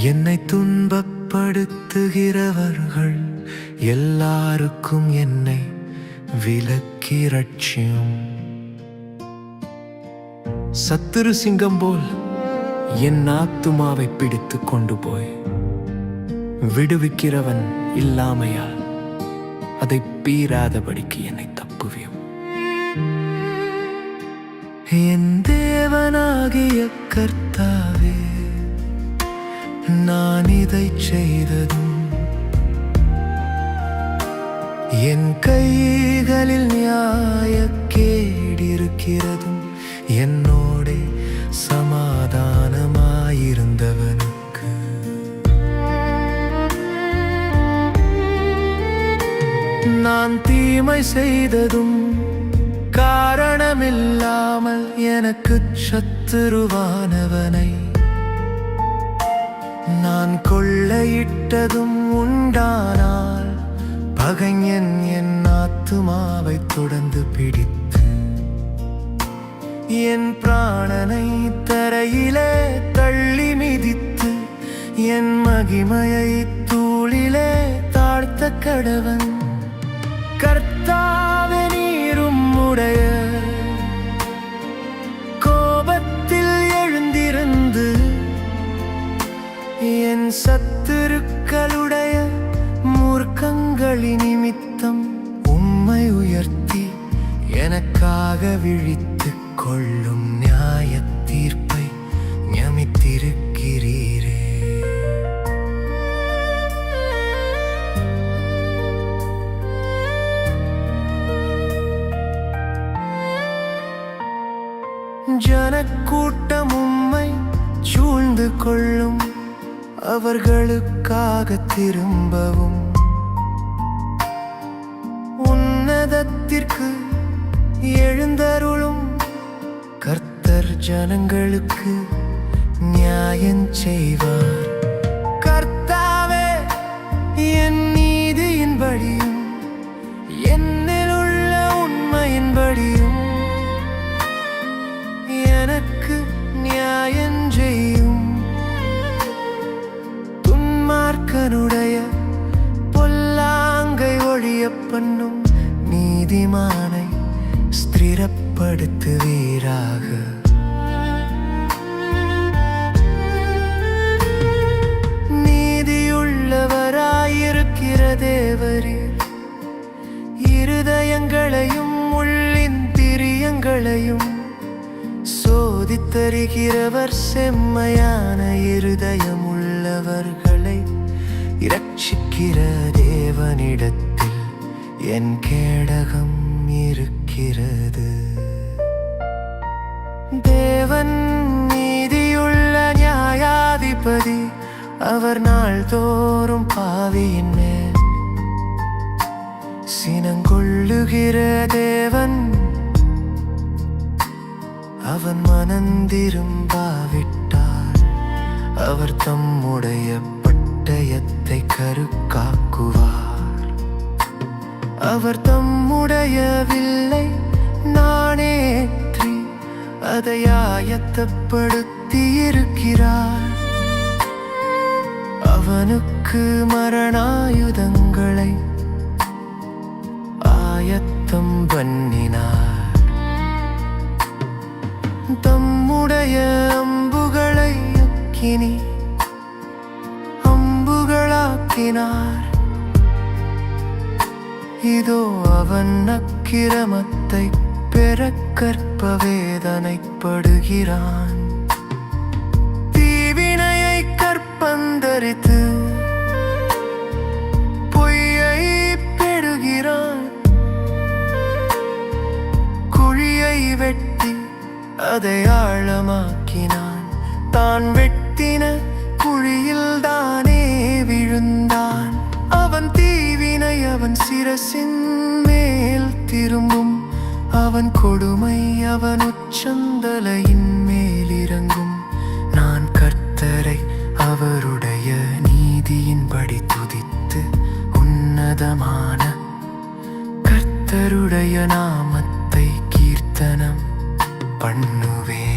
என்னை துன்பப்படுத்துகிறவர்கள் எல்லாருக்கும் என்னை விலக்கி ரட்சியும். சத்துரு சிங்கம் போல் என் ஆத்துமாவை பிடித்து கொண்டு போய் விடுவிக்கிறவன் இல்லாமையால் அதை பீறாதபடிக்கு என்னை தப்புவியும். என் தேவனாகிய கர்த்தாவே, நான் இதை செய்ததும் என் கைகளில் நியாயக்கேடிருக்கிறதும் என்னோடே சமாதானமாயிருந்தவனுக்கு. நான் தீமை செய்ததும் காரணமில்லாமல் எனக்கு சத்துருவானவனை நான் கொள்ளையிட்டதும் உண்டானால் பகைஞன் என் ஆத்துமாவை தொடர்ந்து பிடித்து என் பிராணனை தரையிலே தள்ளி மிதித்து என் மகிமையை தூளிலே தாழ்த்த கடவன். கர்த்தாவே, நீரும் உடைய கோபத்தில் எழுந்திருந்து என் சத்துருக்களுடைய மூர்க்கங்களின் நிமித்தம் உம்மை உயர்த்தி எனக்காக விழித்துக் கொள்ளும் நியாய தீர்ப்பை ஞமித்திருக்கிறீரே. ஜனக்கூட்டம் உம்மை சூழ்ந்து கொள்ளும், அவர்களுக்காக திரும்பவும் உன்னதத்திற்கு எழுந்தருளும். கர்த்தர் ஜனங்களுக்கு நியாயம் செய்வார். கர்த்தாவே, என் நீதியின்படியும் என்னில் உள்ள உண்மையின்படியும் எனக்கு நியாயம் செய்யும். துன்மார்க்கனுடைய பொல்லாங்கை ஒழிய பண்ணும், நீதிமானை ஸ்திரப்படுத்துவீராக. நீதியுள்ளவராயிருக்கிற தேவரீர், இருதயங்களையும் உள்ளின் திரியங்களையும் சோதித்தருகிறவர். செம்மையான இருதயம் உள்ளவர்களை இரட்சிக்கிற தேவனிடத்தில் என் கேடகம் இருக்கிறது. தேவன் நீதியுள்ள நியாயாதிபதி, அவர் நாள்தோறும் பாவியின் மேல் சினங்கொள்ளுகிற தேவன். அவன் மனந்திரும்பாவிட்டால் அவர் தம்முடைய பட்டயத்தை கருக்காக்குவார். அவர் தம்முடைய வில்லை நாணேற்றி அதை ஆயத்தப்படுத்தி இருக்கிறார். அவனுக்கு மரணாயுதங்களை ஆயத்தம் பண்ணினார். தம்முடைய அம்புகளை அக்கினி அம்புகளாக்கினார். இதோ அவன் அக்கிரமத்தை பெற கற்ப வேதனைப்படுகிறான். தீவினையை கற்பந்தரித்து பொய்யை பெறுகிறான். குழியை வெட்டி அதை ஆழமாக்கினான். தான் வெட்டின குழியில்தானே விழுந்தான். அவன் தீவினை அவன் சிரசின் மேல் திரும்பும். அவன் கொடுமை அவன் உச்சந்தலையின் மேலிறங்கும். நான் கர்த்தரை அவருடைய நீதியின்படி துதித்து உன்னதமான கர்த்தருடைய நாமத்தை கீர்த்தனம் பண்ணுவேன்.